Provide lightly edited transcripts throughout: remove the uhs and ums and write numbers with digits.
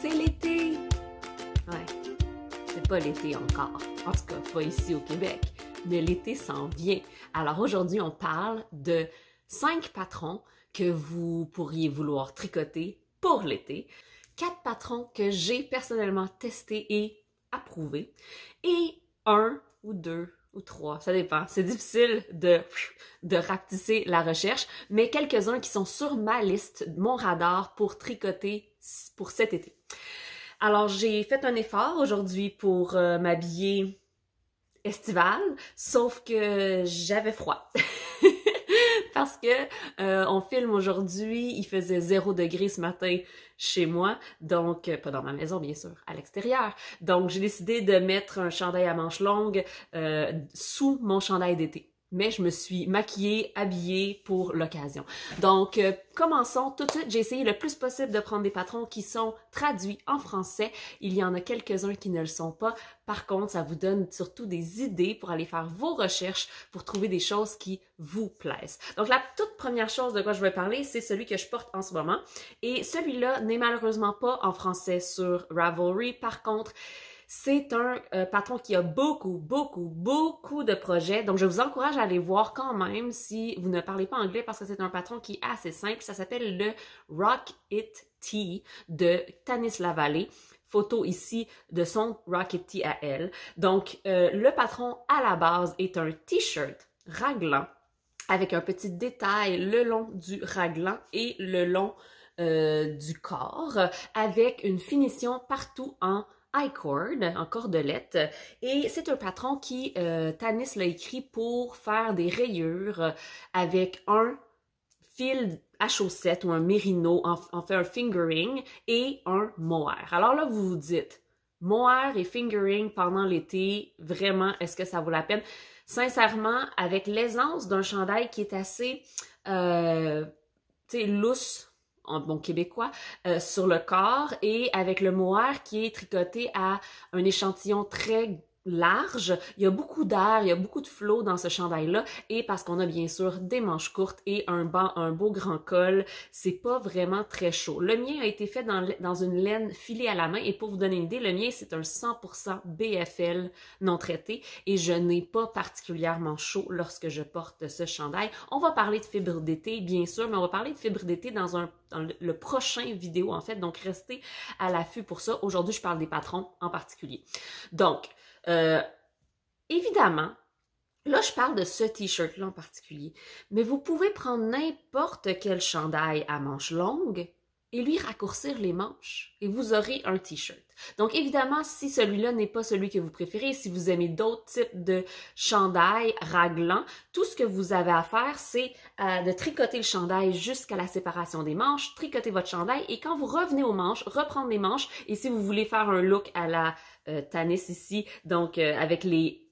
c'est l'été! Ouais, c'est pas l'été encore, en tout cas pas ici au Québec, mais l'été s'en vient. Alors aujourd'hui, on parle de 5 patrons que vous pourriez vouloir tricoter pour l'été, 4 patrons que j'ai personnellement testés et approuvés, et 1 ou 2 ou 3, ça dépend. C'est difficile de rapetisser la recherche, mais quelques-uns qui sont sur ma liste, mon radar pour tricoter pour cet été. Alors, j'ai fait un effort aujourd'hui pour m'habiller estival, sauf que j'avais froid. Parce que on filme aujourd'hui, il faisait 0 degré ce matin chez moi, donc pas dans ma maison bien sûr, à l'extérieur. Donc j'ai décidé de mettre un chandail à manches longues sous mon chandail d'été. Mais je me suis maquillée, habillée pour l'occasion. Donc, commençons tout de suite. J'ai essayé le plus possible de prendre des patrons qui sont traduits en français. Il y en a quelques-uns qui ne le sont pas. Par contre, ça vous donne surtout des idées pour aller faire vos recherches, pour trouver des choses qui vous plaisent. Donc, la toute première chose de quoi je vais parler, c'est celui que je porte en ce moment. Et celui-là n'est malheureusement pas en français sur Ravelry. Par contre, c'est un patron qui a beaucoup de projets. Donc, je vous encourage à aller voir quand même si vous ne parlez pas anglais parce que c'est un patron qui est assez simple. Ça s'appelle le Rock It Tee de Tanis Lavallée. Photo ici de son Rocket Tee à elle. Donc, le patron à la base est un t-shirt raglan avec un petit détail le long du raglan et le long du corps avec une finition partout en I-cord, en cordelette, et c'est un patron qui, Tanis l'a écrit pour faire des rayures avec un fil à chaussettes ou un mérino, en fait un fingering, et un mohair. Alors là, vous vous dites, mohair et fingering pendant l'été, vraiment, est-ce que ça vaut la peine? Sincèrement, avec l'aisance d'un chandail qui est assez, tu sais, lousse, en bon québécois, sur le corps et avec le mohair qui est tricoté à un échantillon très large. Il y a beaucoup d'air, il y a beaucoup de flow dans ce chandail-là et parce qu'on a bien sûr des manches courtes et un beau grand col, c'est pas vraiment très chaud. Le mien a été fait dans une laine filée à la main et pour vous donner une idée, le mien c'est un 100% BFL non traité et je n'ai pas particulièrement chaud lorsque je porte ce chandail. On va parler de fibre d'été bien sûr, mais on va parler de fibre d'été dans le prochain vidéo en fait, donc restez à l'affût pour ça. Aujourd'hui, je parle des patrons en particulier. Donc, évidemment, là, je parle de ce t-shirt-là en particulier, mais vous pouvez prendre n'importe quel chandail à manches longues et lui raccourcir les manches et vous aurez un t-shirt. Donc, évidemment, si celui-là n'est pas celui que vous préférez, si vous aimez d'autres types de chandails raglans, tout ce que vous avez à faire, c'est de tricoter le chandail jusqu'à la séparation des manches, tricoter votre chandail et quand vous revenez aux manches, reprendre les manches et si vous voulez faire un look à la Tanis ici, donc avec les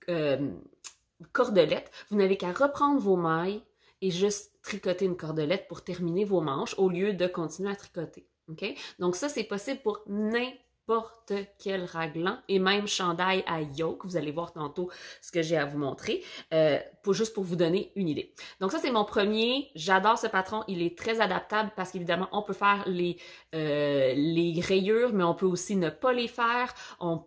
cordelettes, vous n'avez qu'à reprendre vos mailles et juste tricoter une cordelette pour terminer vos manches au lieu de continuer à tricoter. OK? Donc ça, c'est possible pour n'importe quel raglan et même chandail à yoke. Vous allez voir tantôt ce que j'ai à vous montrer, juste pour vous donner une idée. Donc ça, c'est mon premier. J'adore ce patron. Il est très adaptable parce qu'évidemment, on peut faire les rayures, mais on peut aussi ne pas les faire.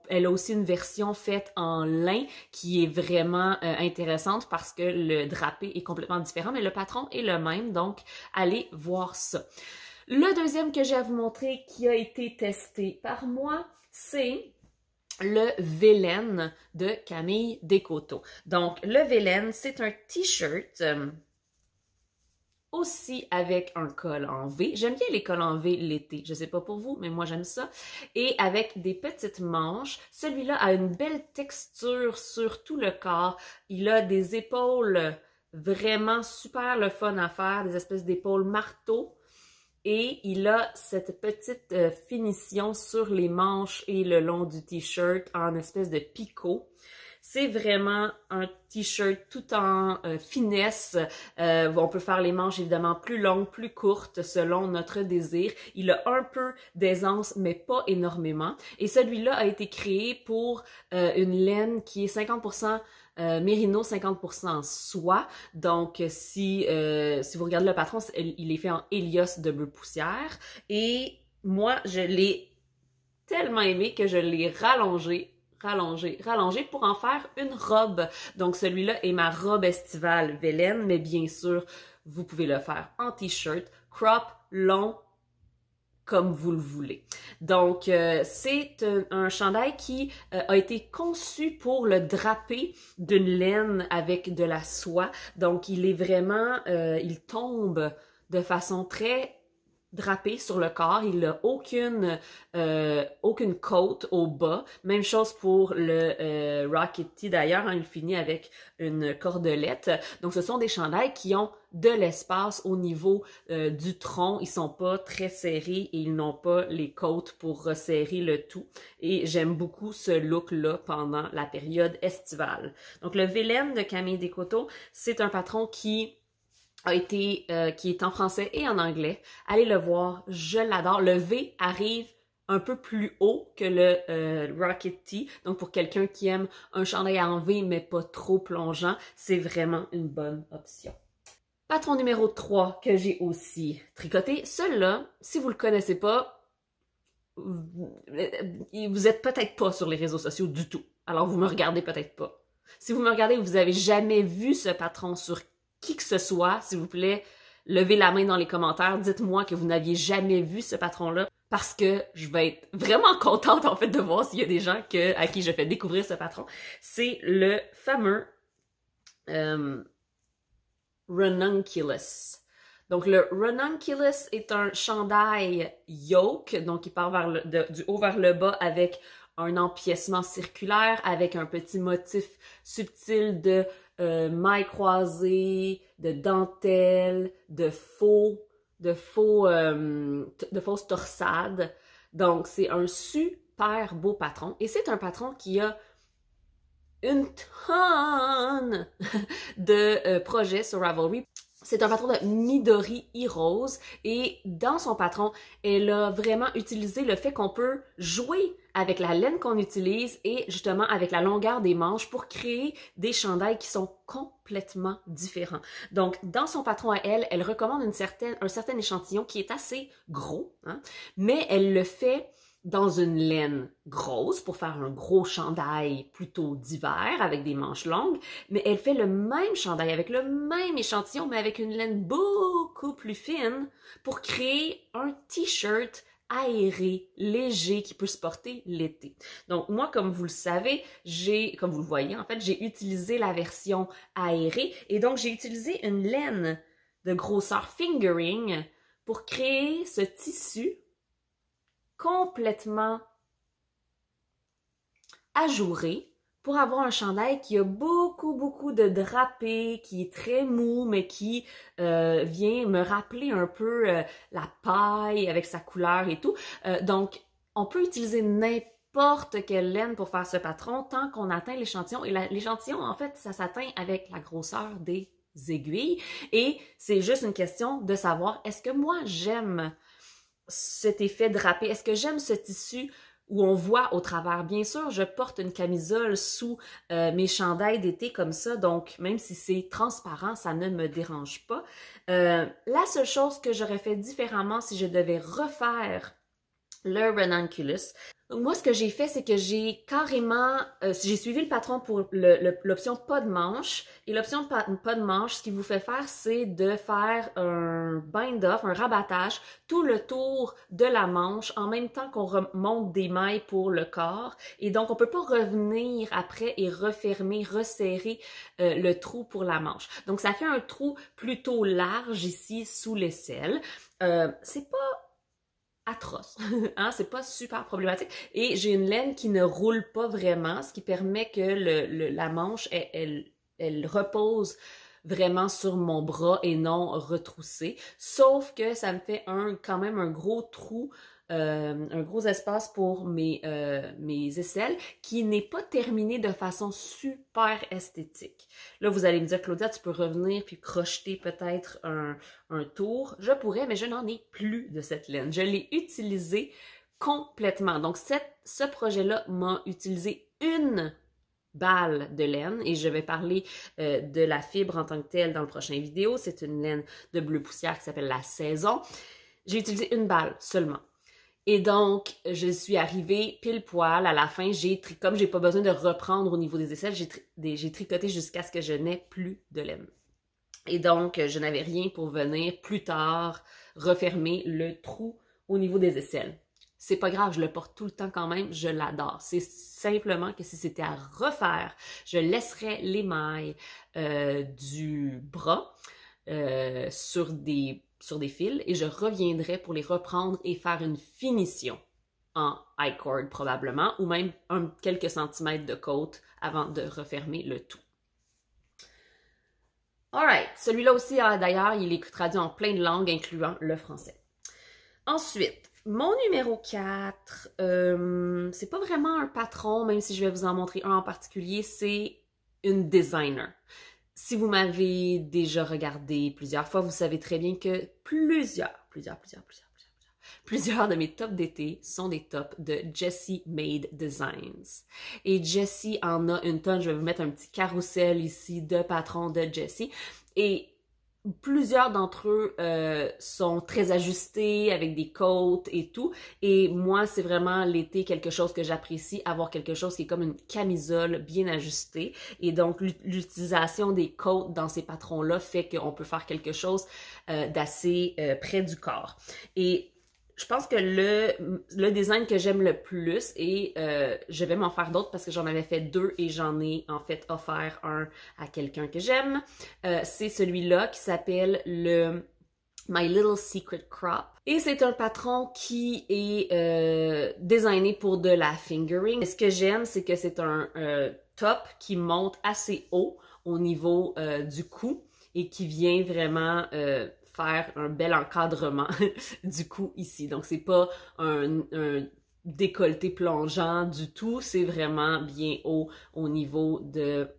Elle a aussi une version faite en lin qui est vraiment intéressante parce que le drapé est complètement différent, mais le patron est le même. Donc, allez voir ça. Le deuxième que j'ai à vous montrer qui a été testé par moi, c'est le Vélène de Camille Descoteaux. Donc, le Vélène, c'est un t-shirt aussi avec un col en V. J'aime bien les cols en V l'été. Je sais pas pour vous, mais moi j'aime ça. Et avec des petites manches. Celui-là a une belle texture sur tout le corps. Il a des épaules vraiment super le fun à faire, des espèces d'épaules marteau. Et il a cette petite finition sur les manches et le long du t-shirt en espèce de picot. C'est vraiment un t-shirt tout en finesse. On peut faire les manches évidemment plus longues, plus courtes selon notre désir. Il a un peu d'aisance, mais pas énormément. Et celui-là a été créé pour une laine qui est 50% Mérino, 50% soie. Donc, si vous regardez le patron, il est fait en Helios de bleu poussière. Et moi, je l'ai tellement aimé que je l'ai rallongé pour en faire une robe. Donc celui-là est ma robe estivale Vélène, mais bien sûr, vous pouvez le faire en t-shirt, crop, long, comme vous le voulez. Donc, c'est un chandail qui a été conçu pour le draper d'une laine avec de la soie. Donc, il est vraiment, il tombe de façon très drapé sur le corps, il n'a aucune côte au bas. Même chose pour le Rocket Tee d'ailleurs, hein, il finit avec une cordelette. Donc ce sont des chandails qui ont de l'espace au niveau du tronc, ils sont pas très serrés et ils n'ont pas les côtes pour resserrer le tout. Et j'aime beaucoup ce look-là pendant la période estivale. Donc le Vélène de Camille Descoteaux, c'est un patron qui est en français et en anglais. Allez le voir, je l'adore. Le V arrive un peu plus haut que le Rocket Tee. Donc pour quelqu'un qui aime un chandail en V mais pas trop plongeant, c'est vraiment une bonne option. Patron numéro 3 que j'ai aussi tricoté. Celui-là, si vous le connaissez pas, vous êtes peut-être pas sur les réseaux sociaux du tout. Alors vous me regardez peut-être pas. Si vous me regardez, vous avez jamais vu ce patron sur qui que ce soit, s'il vous plaît, levez la main dans les commentaires, dites-moi que vous n'aviez jamais vu ce patron-là, parce que je vais être vraiment contente en fait de voir s'il y a des gens à qui je fais découvrir ce patron. C'est le fameux Ranunculus. Donc le Ranunculus est un chandail yoke, donc il part du haut vers le bas avec un empiècement circulaire, avec un petit motif subtil de mailles croisées, de dentelle, de fausses torsades. Donc, c'est un super beau patron. Et c'est un patron qui a une tonne de projets sur Ravelry. C'est un patron de Midori E-Rose et dans son patron, elle a vraiment utilisé le fait qu'on peut jouer avec la laine qu'on utilise et justement avec la longueur des manches pour créer des chandails qui sont complètement différents. Donc, dans son patron à elle, elle recommande un certain échantillon qui est assez gros, hein, mais elle le fait dans une laine grosse pour faire un gros chandail plutôt d'hiver avec des manches longues, mais elle fait le même chandail avec le même échantillon, mais avec une laine beaucoup plus fine pour créer un t-shirt aéré, léger, qui peut se porter l'été. Donc moi, comme vous le savez, comme vous le voyez, en fait, j'ai utilisé la version aérée et donc j'ai utilisé une laine de grosseur fingering pour créer ce tissu complètement ajouré pour avoir un chandail qui a beaucoup de drapé, qui est très mou, mais qui vient me rappeler un peu la paille avec sa couleur et tout. Donc, on peut utiliser n'importe quelle laine pour faire ce patron tant qu'on atteint l'échantillon. Et l'échantillon, en fait, ça s'atteint avec la grosseur des aiguilles. Et c'est juste une question de savoir, est-ce que moi, j'aime cet effet drapé? Est-ce que j'aime ce tissu où on voit au travers? Bien sûr, je porte une camisole sous mes chandails d'été comme ça, donc même si c'est transparent, ça ne me dérange pas. La seule chose que j'aurais fait différemment si je devais refaire le Ranunculus, donc moi, ce que j'ai fait, c'est que j'ai carrément, j'ai suivi le patron pour l'option pas de manche. Et l'option pas de manche, ce qu'il vous fait faire, c'est de faire un bind-off, un rabattage, tout le tour de la manche, en même temps qu'on remonte des mailles pour le corps. Et donc, on peut pas revenir après et refermer, resserrer le trou pour la manche. Donc, ça fait un trou plutôt large ici, sous l'aisselle. C'est pas atroce, hein? C'est pas super problématique. Et j'ai une laine qui ne roule pas vraiment, ce qui permet que la manche, elle repose vraiment sur mon bras et non retroussée. Sauf que ça me fait quand même un gros trou, un gros espace pour mes aisselles qui n'est pas terminé de façon super esthétique. Là, vous allez me dire, Claudia, tu peux revenir puis crocheter peut-être un tour. Je pourrais, mais je n'en ai plus de cette laine. Je l'ai utilisée complètement. Donc, ce projet-là m'a utilisé une balle de laine et je vais parler de la fibre en tant que telle dans le prochain vidéo. C'est une laine de bleu poussière qui s'appelle la Saison. J'ai utilisé une balle seulement. Et donc, je suis arrivée pile poil à la fin. Comme j'ai pas besoin de reprendre au niveau des aisselles, j'ai tricoté jusqu'à ce que je n'ai plus de laine. Et donc, je n'avais rien pour venir plus tard refermer le trou au niveau des aisselles. C'est pas grave, je le porte tout le temps quand même, je l'adore. C'est simplement que si c'était à refaire, je laisserais l'émail du bras sur des fils et je reviendrai pour les reprendre et faire une finition en I-cord probablement, ou même quelques centimètres de côte avant de refermer le tout. Alright, celui-là aussi d'ailleurs, il est traduit en plein de langues, incluant le français. Ensuite, mon numéro 4, c'est pas vraiment un patron, même si je vais vous en montrer un en particulier, c'est une designer. Si vous m'avez déjà regardé plusieurs fois, vous savez très bien que plusieurs de mes tops d'été sont des tops de Jessie Made Designs. Et Jessie en a une tonne. Je vais vous mettre un petit carrousel ici de patrons de Jessie. Et plusieurs d'entre eux sont très ajustés avec des côtes et tout. Et moi, c'est vraiment l'été quelque chose que j'apprécie, avoir quelque chose qui est comme une camisole bien ajustée. Et donc, l'utilisation des côtes dans ces patrons-là fait qu'on peut faire quelque chose d'assez près du corps. Et je pense que le design que j'aime le plus, et je vais m'en faire d'autres parce que j'en avais fait 2 et j'en ai en fait offert un à quelqu'un que j'aime, c'est celui-là qui s'appelle le My Little Secret Crop. Et c'est un patron qui est designé pour de la fingering. Et ce que j'aime, c'est que c'est un top qui monte assez haut au niveau du cou et qui vient vraiment faire un bel encadrement du cou ici. Donc, c'est pas un décolleté plongeant du tout, c'est vraiment bien haut au niveau de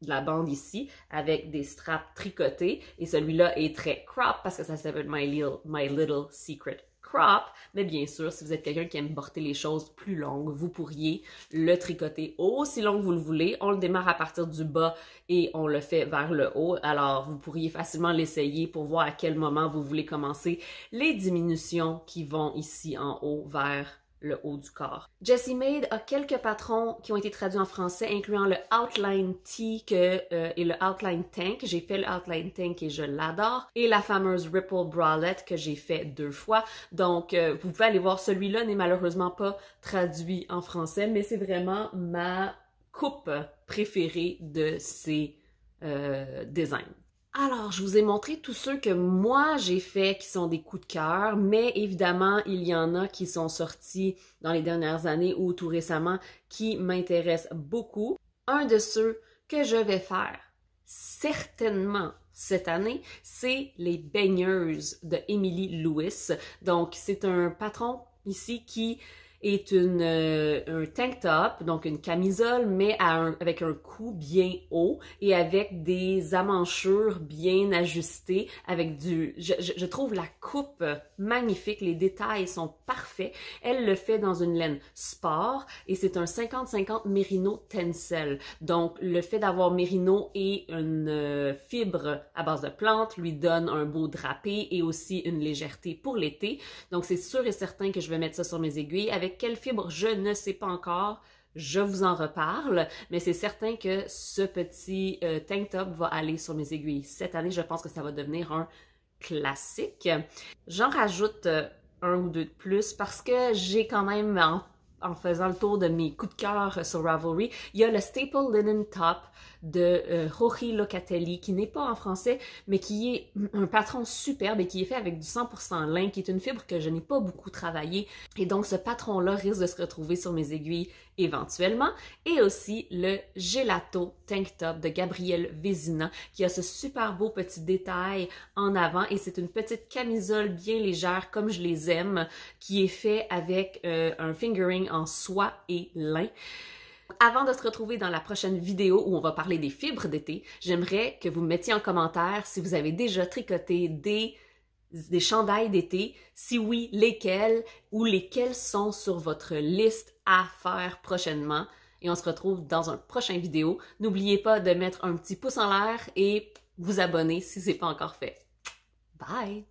la bande ici, avec des straps tricotés. Et celui-là est très crop parce que ça s'appelle My Little Secret Crop. Mais bien sûr, si vous êtes quelqu'un qui aime porter les choses plus longues, vous pourriez le tricoter aussi long que vous le voulez. On le démarre à partir du bas et on le fait vers le haut. Alors, vous pourriez facilement l'essayer pour voir à quel moment vous voulez commencer les diminutions qui vont ici en haut vers le haut du corps. Jessie Made a quelques patrons qui ont été traduits en français, incluant le Outline Tee et le Outline Tank. J'ai fait le Outline Tank et je l'adore. Et la fameuse Ripple Bralette que j'ai fait 2 fois. Donc, vous pouvez aller voir, celui-là n'est malheureusement pas traduit en français, mais c'est vraiment ma coupe préférée de ces designs. Alors, je vous ai montré tous ceux que moi j'ai fait qui sont des coups de cœur, mais évidemment, il y en a qui sont sortis dans les dernières années ou tout récemment qui m'intéressent beaucoup. Un de ceux que je vais faire certainement cette année, c'est les baigneuses de Emily Lewis. Donc, c'est un patron ici qui est un tank top, donc une camisole, mais avec un cou bien haut et avec des amanchures bien ajustées, avec je trouve la coupe magnifique, les détails sont parfaits. Elle le fait dans une laine sport et c'est un 50-50 Merino Tencel. Donc, le fait d'avoir Merino et une fibre à base de plantes lui donne un beau drapé et aussi une légèreté pour l'été. Donc, c'est sûr et certain que je vais mettre ça sur mes aiguilles. Avec quelle fibre, je ne sais pas encore. Je vous en reparle, mais c'est certain que ce petit tank top va aller sur mes aiguilles. Cette année, je pense que ça va devenir un classique. J'en rajoute un ou deux de plus parce que j'ai quand même, en faisant le tour de mes coups de cœur sur Ravelry, il y a le Staple Linen Top de Jorge Locatelli, qui n'est pas en français, mais qui est un patron superbe et qui est fait avec du 100% lin, qui est une fibre que je n'ai pas beaucoup travaillé. Et donc, ce patron-là risque de se retrouver sur mes aiguilles éventuellement. Et aussi le Gelato Tank Top de Gabrielle Vézina, qui a ce super beau petit détail en avant. Et c'est une petite camisole bien légère, comme je les aime, qui est fait avec un fingering en soie et lin. Avant de se retrouver dans la prochaine vidéo où on va parler des fibres d'été, j'aimerais que vous me mettiez en commentaire si vous avez déjà tricoté des chandails d'été, si oui, lesquels ou lesquels sont sur votre liste à faire prochainement. Et on se retrouve dans un prochain vidéo. N'oubliez pas de mettre un petit pouce en l'air et vous abonner si ce n'est pas encore fait. Bye!